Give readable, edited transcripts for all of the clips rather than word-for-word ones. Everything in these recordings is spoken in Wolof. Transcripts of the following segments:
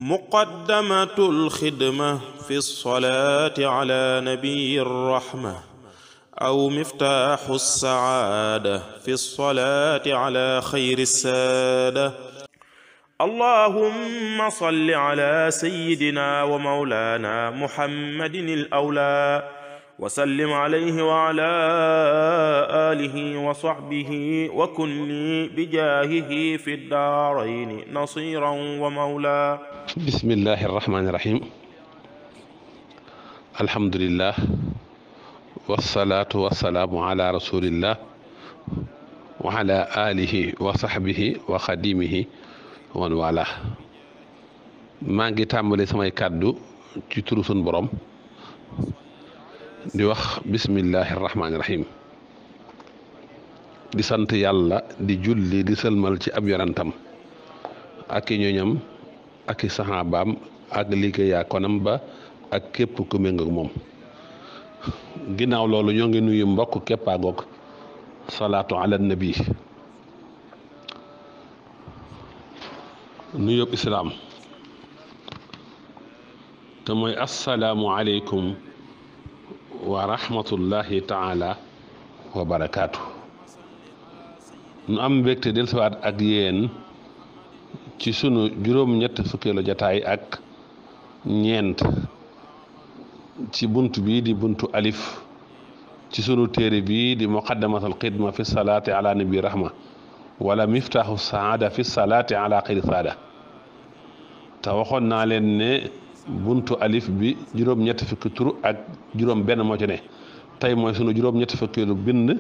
مقدمة الخدمة في الصلاة على نبي الرحمة أو مفتاح السعادة في الصلاة على خير السادة. اللهم صل على سيدنا ومولانا محمد الأولى وسلم عليه وعلى آله وصحبه وكن لي بجاهه في الدارين نصيرا ومولا. بسم الله الرحمن الرحيم. الحمد لله والصلاة والسلام على رسول الله وعلى آله وصحبه وخديمه ومن والاه. maa ngi tàmbali samay kàddu ci turu sun borom di wax bismillahi rahmaani rahim, di sant yàlla di julli di sëlmal ci ab yonantam ak i ñoñam ak i saxaabaam ak liggéeyaa konam ba ak képp ku méngoog moom. ginnaaw loolu ñoo ngi nuyu mbokk keppaagoog salaatu ala nabi, nuyób islaam te mooy assalaamu aleykum wa rahmatullahi taala wa barakaatu. nu am mbégte dellusiwaat ak yéen ci sunu juróom-ñett fukkeelu jataay ak ñeent ci bunt bii di buntu alif ci sunu téere bii di muqaddamatul xidma fi salaati ala nabi rahma wala miftaaxu saada fi salaati ala xayri saada. te waxoon naa leen ne buntu alif bi juróom-ñett fukki tur ak juróom benn moo ci ne, tey mooy sunu juróom-ñett fukkeelu bind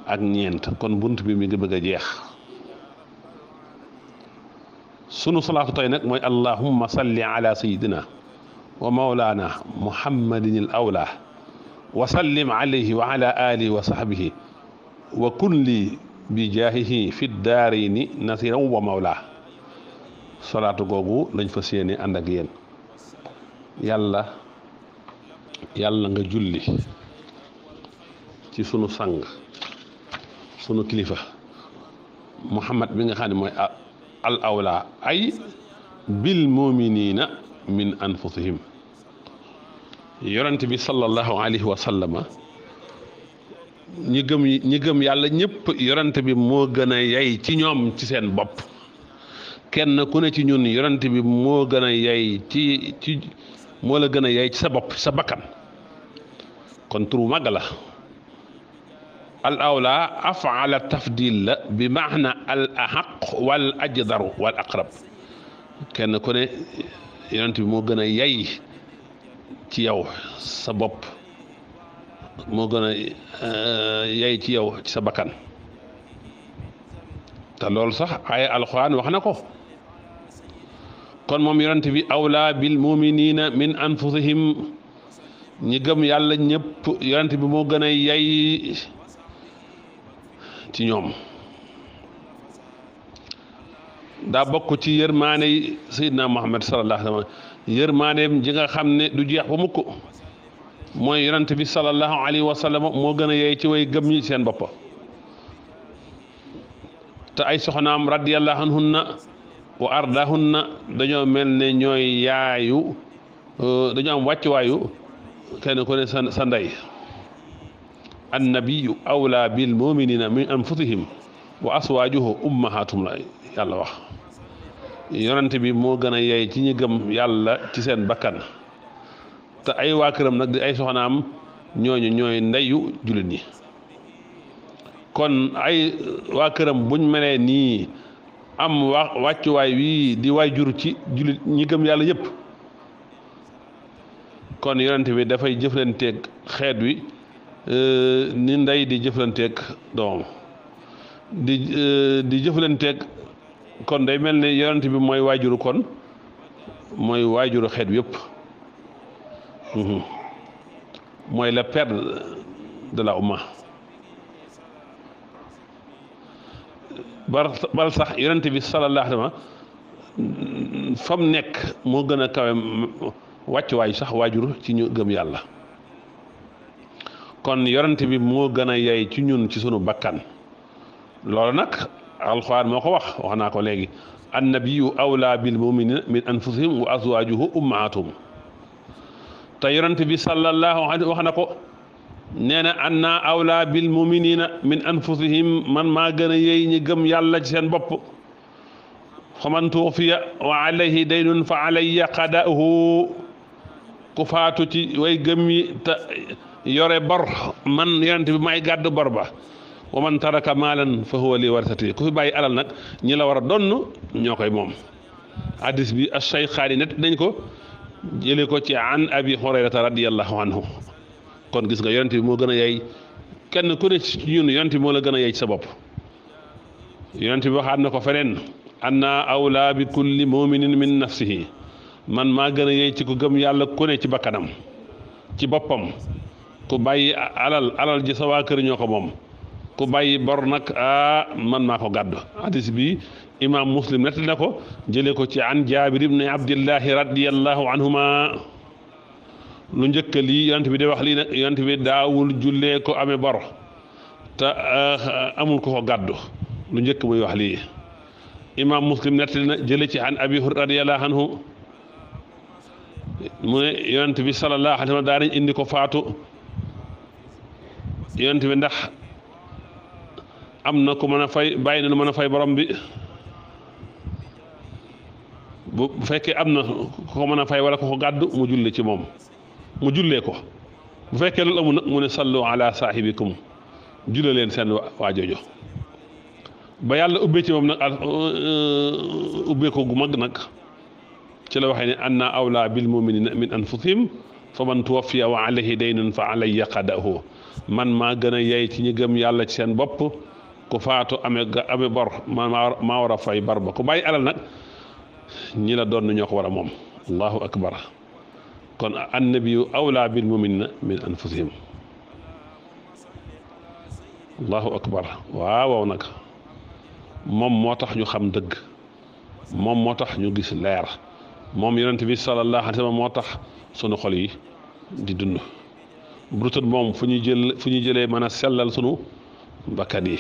ak ñeent, kon bunt bi mi ngi bëgg a jeex. sunu salaatu tey nag mooy allahumma salli ala sayidina wa mawlaana muhammadin al awla wa sallim alayhi wa ala alihi wa sahbihi wa kun li bi jaahihi fi daarayni nasiran wa mawla. salaatu googu lañ fas yéene ànd ak yéen. yàlla nga julli ci sunu sang sunu kilifa muhammad bi nga xam ne mooy al awla ay bil muminina min anfusihim. yonent bi sallallahu alayhi wa sallama ñi gëm yàlla ñëpp yonent bi moo gën a yey ci ñoom ci seen bopp. kenn ku ne ci ñun yonent bi moo gën a yey moo la gën a yey ci sa bopp sa bakkan. kon turu màgg la. al awla afaala tafdil la bi maana al ahaq wal ajdaru wal aqrab. kenn ku ne yonent bi moo gën a yey ci yow sa bopp, moo gën a yey ci yow ci sa bakkan. te loolu sax ay alxuraan wax na ko. kon moom yonent bi awla bil muminina min anfusihim, ñi gëm yàlla ñëpp yonent bi moo gën a yey ci ñoom. daa bokk ci yërmaane yi Seydina Muhammad sallallahu alayhi wa sallam, yërmaaneem ji nga xam ne du jeex ba mukk, mooy yonent bi sallallahu alayhi wa sallam moo gën a yey ci way gëm ñi seen bopp. te ay soxnaam radiyallahu anhunna wa ardahunna dañoo mel ne ñooy yaayu, dañoo am wàccuwaayu kenn ku ne sa ndey. annabiyu awla bil muminina min anfusihim wa aswaajuhu ummahatum la yàlla wax. yonent bi moo gën a yey ci ñi gëm yàlla ci seen bakkan. te ay waa këram nag di ay soxnaam ñooñu ñooy ndeyu jullit ñi. kon ay waa këram buñ melee nii am wàccuwaay wii di waay jur ci jullit ñi gëm yàlla yëpp, kon yonent bi dafay jëflanteeg xeet wi ni ndey di jëflanteeg doom di jëflanteeg. kon day mel ne yonent bi mooy waajuru, kon mooy waajuru xeet wi yëpp. mooy le père de la umma. bal sax yonent bi sallallahu alayhi wa sallam fa mu nekk moo gën a kawe wàccuwaay sax waajur ci ñu gëm yàlla. kon yonent bi moo gën a yey ci ñun ci sunu bakkan. loolu nag alxuraan moo ko wax naa ko léegi annabiyu awlaa bil muminina min anfusihim wa azwajuhu ummahatuhum te yonent bi sallallahu alayhi wax na ko nee na anna awlaa bil muminina min anfusihim man maa gën a yey ñi gëm yàlla ci seen bopp faman tuufiya wa alayhi daynun fa alayya qada'uhu ku faatu ci way gëm yi te yore bor man yonent bi may gàddu bor ba wa man taraka maalan fa huwa li warasati ku fi bàyyi alal nag ñi la war a donn ñoo koy moom hadis bi ash-shaykhaani net nañ ko jëlee ko ci an abi hurayrata radiyallahu anhu kon gis nga yonent bi moo gën a yey kenn ku ne ci ñun yonent bi moo la gën a yey ci sa bopp yonent bi waxaat na ko feneen anna awlaa bi kulli muminin min nafsihi man maa gën a yey ci ku gëm yàlla ku ne ci bakkanam ci boppam ku bàyyi alal ji sa waa kër ñoo ko moom ku bàyyi bor nag man maa ko gàddu hadis bi imam muslim nettali na ko jëlee ko ci an jaabir ibn abdillahi radiyallahu anhuma lu njëkk lii yonent bi de wax lii nag yonent bi daawul jullee ko amee bor te amul ko ko gàddu lu njëkk muy wax lii imam muslim nettali na jëlee ci an abi hurayra radiyallahu anhu mu ne yonent bi sallallahu alayhi wa sallam daanañ indi ko faatu yonent bi ndax am na ku mën a fay bàyyi na lu mën a fay borom bi bu fekkee am na ku ko mën a fay wala ko ko gàddu mu julli ci moom mu jullee ko bu fekkee loolu amul nag mu ne sallu ala saahibikum julle leen seen waa joojo ba yàlla ubbee ci moom nag ubbee ko gu mag nag ci la waxee ne anna awla bil muminina min anfusihim fa man tuwaffiya wa alayhi daynun fa alayya qada'uhu man maa gën a yey ci ñi gëm yàlla ci seen bopp ku faatu amee bor maa war a fay bar ba ku bàyyi alal nag ñi la doon ñoo ko war a moom allahu akbar kon annabiyu awlaa bil muminina min anfusihim allahu akbar waaw nag moom moo tax ñu xam dëgg moom moo tax ñu gis leer moom yonent bi sallallahu alayhi wa sallam moo tax sunu xol yi di dund burutoon moom fu ñuy jëlee mën a sellal sunu bakkan yi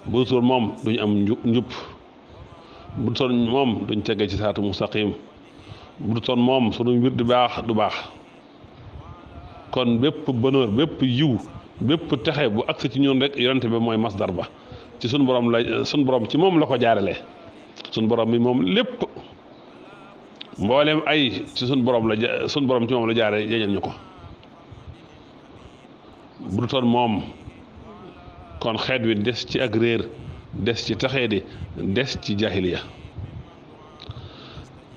burutoon moom duñu am njub burutoon moom duñ tegee ci saatu mustaqim burutoon moom sunu mbir du baax kon bépp bonheur bépp yiw bépp texe bu agsi ci ñun rek yonent bi mooy masdar ba ci sunu borom ci moom la ko jaarale sunu borom bi moom lépp mboolem ay ci sunu borom ci moom la jaare yeñal ñu ko bu dutoon moom kon xeet wi des ci ak réer des ci taxee di des ci jahiliya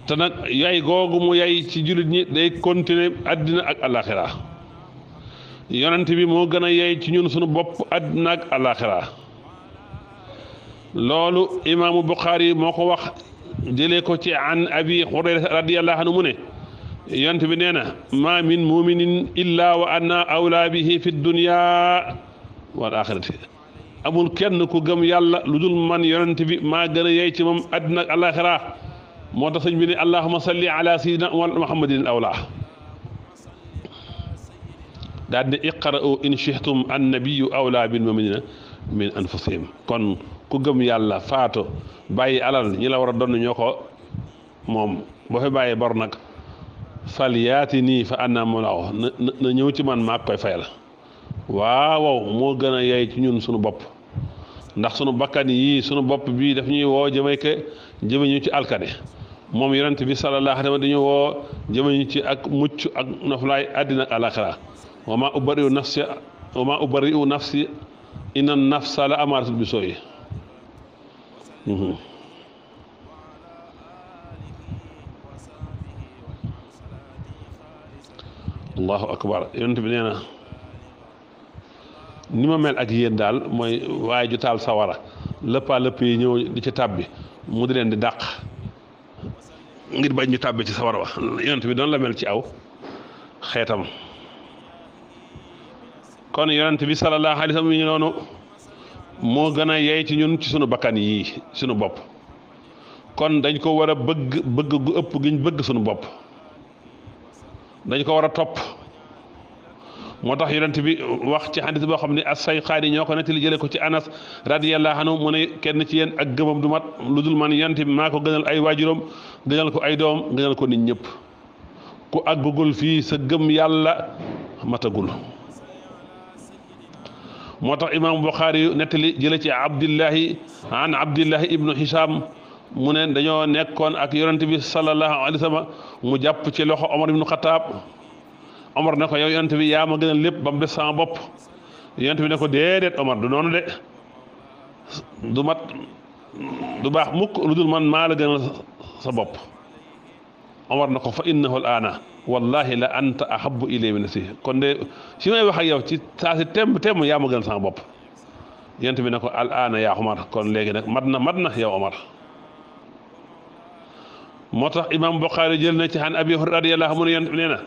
te nag yay googu mu yay ci jullit ñi day continuer àddina ak alaxira yonent bi moo gën a yay ci ñun sunu bopp àddina ak alaxira loolu imaamu Buxaari moo ko wax jëlee ko ci an abi hurayra radiyallahu anhu mu ne yonent bi nee na ma min muminin illa wa anna awla bihi fi dunya wal axirati amul kenn ku gëm yàlla lu dul man yonent bi maa gën a yey ci moom àddina ak alaxira moo tax sëñ bi ne allahumma salli ala sayyidina muhammadin awla daal ne iqra'u in shi'tum annabiyyu awla bil muminina min anfusihim kon ku gëm yàlla faatu bàyyi alal ñi la war a doon ñoo ko moom boo fi bàyyi bor nag fal yaati nii fa anna mulaaw na ñëw ci man maa koy fayal waaw moo gën a yey ci ñun sunu bopp ndax sunu bakkan yii sunu bopp bii daf ñuy woo jëme ñu ci alkane moom yonent bi sallallahu alayhi wa sallam dañu woo jëme ñu ci ak mucc ak noflaay àddina ak alaxira wa ma ubari'u nafsi inna nafsa la amaaratul bisooyi allahu akbar yonent bi nee na ni ma mel ak yéen daal mooy waaye ju taal sawara lëpp yi ñëw di ci tàbbi mu di leen di dàq ngir bañ ñu tàbbi ci sawara wa yonent bi doon la mel ci aw xeetam kon yonent bi sallallahu alayhi wa sallam yi noonu moo gën a yey ci ñun ci sunu bakkan yii sunu bopp kon dañ ko war a bëgg gu ëpp giñ bëgg sunu bopp dañ ko war a topp moo tax yonent bi wax ci xadis boo xam ne as-Sayxaani ñoo ko nettali jëlee ko ci Anas radiyallahu anhu mu ne kenn ci yéen ak gëmam du mat lu dul man yonent bi maa ko gënal ay waajuram gënal ko ay doom gënal ko nit ñëpp ku àggugul fii sa gëm yàlla matagul. moo tax imaam Buxaari yu nettali jële ci Abdillahi ibnu Hisham mu ne dañoo nekkoon ak yonent bi sallallahu alayhi wa sallam mu jàpp ci loxo Omar ibnu Xataab Omar ne ko yow yonent bi yaa ma gënal lépp ba mu des sama bopp yonent bi ne ko déedéet Omar du noonu de du mat du baax mukk lu dul man maa la gënal sa bopp Omar ne ko fa innahu al-aana wallahi la anta ahabbu ilayya min nafsi kon de si may wax ak yow ci saa si temm yaa ma gënal sama bopp yonent bi ne ko al-aana yaa Omar kon léegi nag mat na yow Omar. moo tax imaam Buxaari jël na ci xan Abi Hurayra radiyallahu anhu yonent bi nee na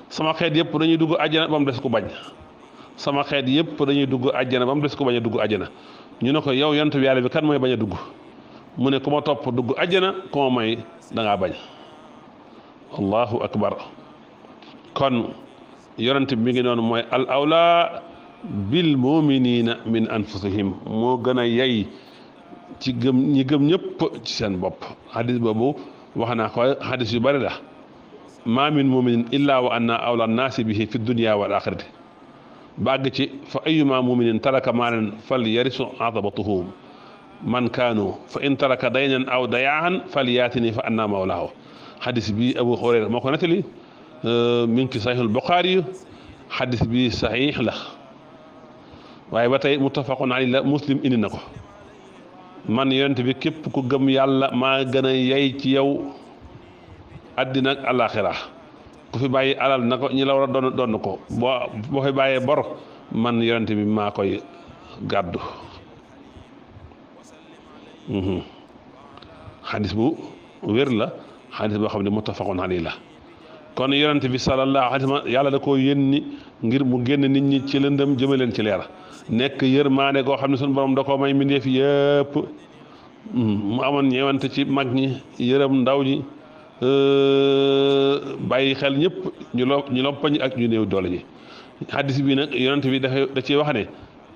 sama xeet yëpp dañuy dugg àjjana ba mu des ku bañ sama xeet yëpp dañuy dugg àjjana ba mu des ku bañ a dugg àjjana ñu ne ko yow yonent bi yàlla bi kan mooy bañ a dugg mu ne ku ma topp dugg àjjana ku ma may da ngaa bañ allahu akbar kon yonent bi mi ngi noonu mooy al awla bil muminina min anfusihim moo gën a yey ci ñi gëm ñëpp ci seen bopp hadis boobu wax naa ko hadis yu bari la ma min muminin illa wa anna awla naasi bihi fi dunya wal axirati bàgg ci fa ayuma muminin taraka maalan fal yarisu atabatuhu man kaanu fa in taraka daynan aw dayaahan fal yaatini fa anna mawlaahu hadis bi Abu Hurayra moo ko nettali mi ngi ci saxiixul Buxaari hadis bi saxiix la waaye ba tey muttafaqun alayhi la Muslim indi na ko man yonent bi képp ku gëm yàlla maa gën a yey ci yow àddina ak àllaaxira ku fi bàyyi alal na ko ñi la war a doon ko boo fi bàyyee bor man yonent bi maa koy gàddu xadis bu wér la xadis boo xam ne muttafaqun alayhi la kon yonent bi sallallahu alayhi wa sallam yàlla da koo yónni ngir mu génn nit ñi ci lëndëm jëme leen ci leer nekk yërmaande goo xam ne suñu borom da koo may mbindeef yëpp mu amoon ñeewante ci mag ñi yërëm ndaw ñi bàyyi xel ñëpp ñu loppañ ak ñu néew doole ñi hadis bi nag yonent bi da ciy wax ne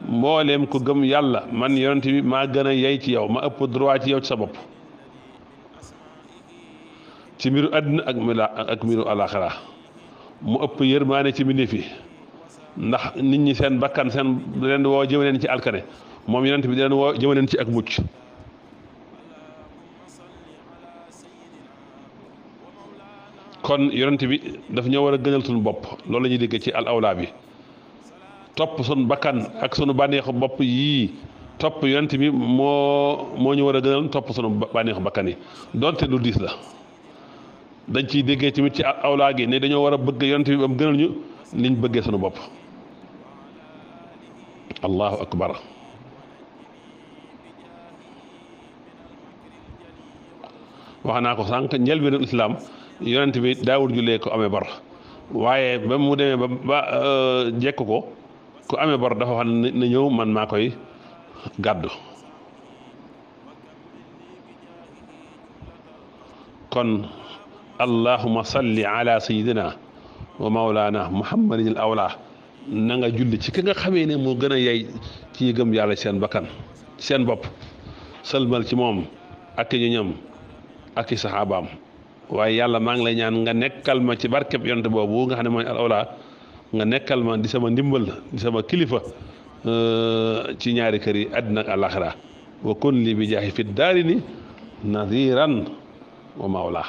mbooleem ko gëm yàlla man yonent bi maa gën a yey ci yow ma ëpp droit ci yow ci sa bopp ci mbiru àddina ak mbiru alaxira mu ëpp yërmaane ci mbindeef yi ndax nit ñi seen bakkan seen leen di woo jëme leen ci alkane moom yonent bi di leen woo jëme leen ci ak mucc kon yonent bi daf ñoo war a gënal suñu bopp loolu la ñuy dégg ci al awla bi topp suñu bakkan ak suñu bànneexu bopp yii topp yonent bi moo ñu war a gënal topp suñu bànneexu bakkan yi donte lu diis la dañ ciy déggee tamit ci awlaa gi ne dañoo war a bëgg yonent bi ba mu gënal ñu liñ bëggee suñu bopp allahu akbar wax naa ko sànq njëlbéenu islaam yonent bi daawul jullee ko amee bor waaye ba mu demee ba jekk ko ku amee bor dafa wax na ñëw man maa koy gàddu kon allahuma salli ala sayidina wa maulana muhammadin al awla na nga julli ci ki nga xamee ne moo gën a yey ci gëm yàlla seen bakkan seen bopp sëlmal ci moom ak ñu ñam ak i saxaabaam waaye yàlla maa ngi lay ñaan nga nekkal ma ci barkeb yonte boobu nga xam ne mooy al awla nga nekkal ma di sama ndimbal di sama kilifa ci ñaari kër yi àddina ak àlaxira wa kun li bi jaahi fi daarini nadiran wa mawla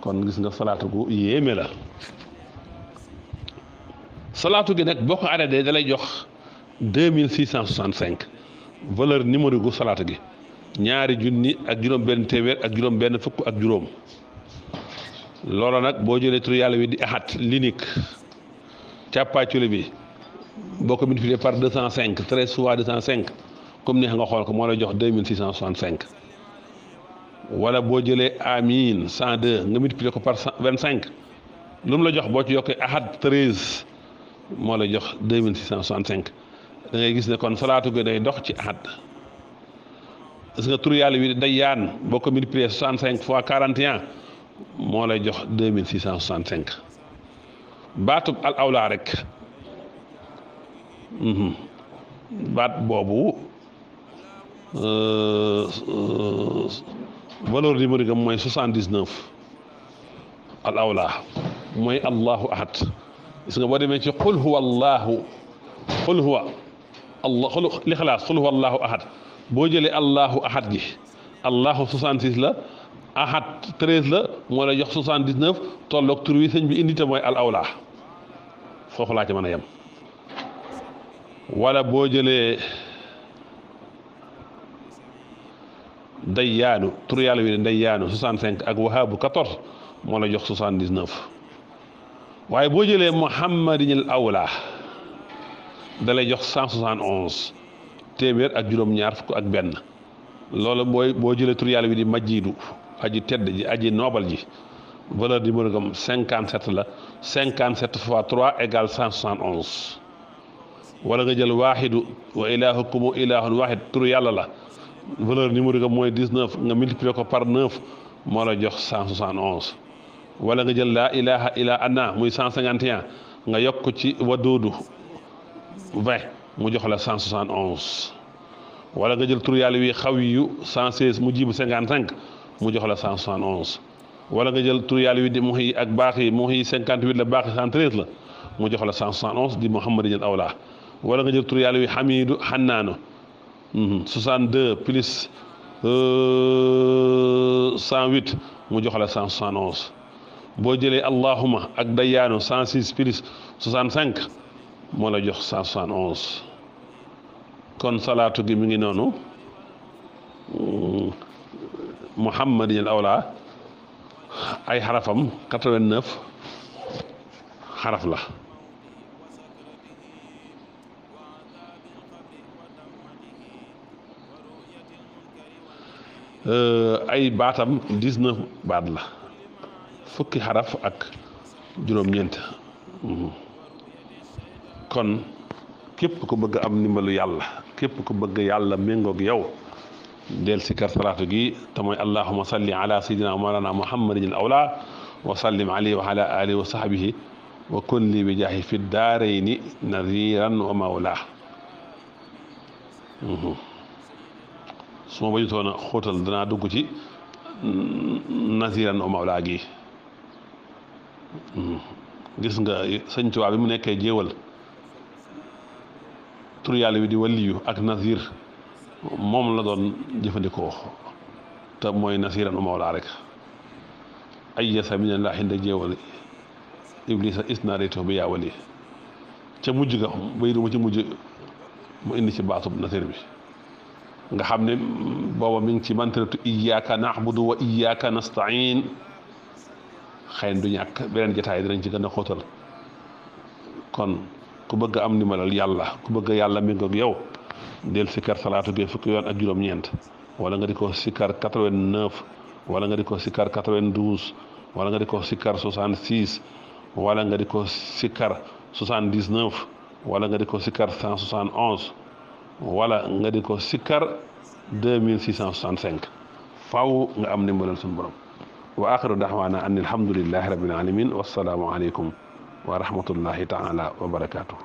kon gis nga salaatu gu yéeme la salaatu gi nag boo ko arrêté da lay jox 2665 valeur numéro gu salaatu gi ñaari junni ak juróom benn téeméer ak juróom benn fukk ak juróom loola nag boo jëlee tur yàlla wi di ahad l'unique càppaacule bi boo ko multiplié par 205 13 fois 205 comme neex nga xool ko moo lay jox 2665 wala boo jëlee amin 102 nga multiplié ko par 25 lu mu la jox boo ci yokkee ahad 13 moo lay jox 2665 da ngay gis ne kon salaatu gi day dox ci ahad gis nga tur yàlla wi day yaan boo ko multiplié 65 fois 41 moo lay jox 2665 baatub al awla rek baat boobu valeur numérique am mooy 79 al awla mooy allahu ahad. gis nga boo demee ci qul huwa allahu qul huwa allah lixlaas qul huwa allahu ahad boo jëlee allahu ahad gi allahu 66 la ahad 13 la moo lay jox 79 tolloog tur wi sëñ bi indi te mooy al awla foofu laa ci mën a yem. wala boo jëlee dayyaanu tur yàlla wi ne dayyaanu 65 ak wahaabu 14 moo la jox 79 waaye boo jëlee muhammadinil awla da lay jox 171 téeméer ak juróom-ñaar fukk ak benn. loolu boo jëlee tur yàlla wi di majjiidu aji tedd ji aji noobal ji valeur numérique am 57 la 57 fois 3 égale 171. wala nga jël waaxidu wa ilaahukum ilaahun waaxid tur yàlla la valeur numérique am mooy 19 nga multiplier ko par 9 moo la jox 171. wala nga jël laa ilaha illa ana muy 151 nga yokk ko ci waduudu 20 mu jox la 171. wala nga jël tur yàlla wi xawiyu 116 mu jibu 55 mu jox la 171. wala nga jël tur yàlla wi di muhi ak baaxi muhi 58 la baaxi 113 la mu jox la 171 di muhammadinil awla. wala nga jël tur yàlla wi xamidu xannaano 62 plus 108 mu jox la 171. boo jëlee allahuma ak dayyaano 106 plus 65 moo la jox 171. kon salaatu gi mi ngi noonu muhammadinil awla ay xarafam 89 xaraf la. ay baatam 19 baat la fukki xaraf ak juróom-ñeent. kon képp ku bëgg am ndimbalu yàlla képp ku bëgg yàlla méngoog yow del si kar salaatu gi te mooy allahuma salli ala sayyidina mawlana muhammadin al awla wa sallim alayhi wa ala alihi wa sahbihi wa kun li bi jaahi fi daarayni nadiran wa mawla. su ma bañutoon a xóotal danaa dugg ci nasiran o mawlaa gi. gis nga sëñ Tuubaa bi mu nekkee jéewal tur yàlla wi di waliyu ak nasir moom la doon jëfandikoo te mooy nasiran o mawlaa rek ayyasa minallah inda jéewal iblisa isnaadaytu bi yaa wali ca mujj ga bay du ma ci mujj mu indi ci baatub nasir bi nga xam ne booba mi ngi ci mantaratu iyyaka na'budu wa iyyaka nasta'in xëy na du ñàkk beneen jotaay dinañ ci gën a xóotal. kon ku bëgg am ndimbalal yàlla ku bëgg yàlla mi ngoog yow del sikkar salaatu gi fukki yoon ak juróom-ñeent wala nga di ko sikkar 89 wala nga di ko sikkar 92 wala nga di ko sikkar 66 wala nga di ko sikkar 79 wala nga di ko sikkar 171 wala nga di ko sikkar 2665 faaw nga am ndimbalal suñu borom. wa axiru daxwaana an alhamdulillahi rabbil alamin wassalaamu aleykum wa rahmatullahi taala wa barakaatu.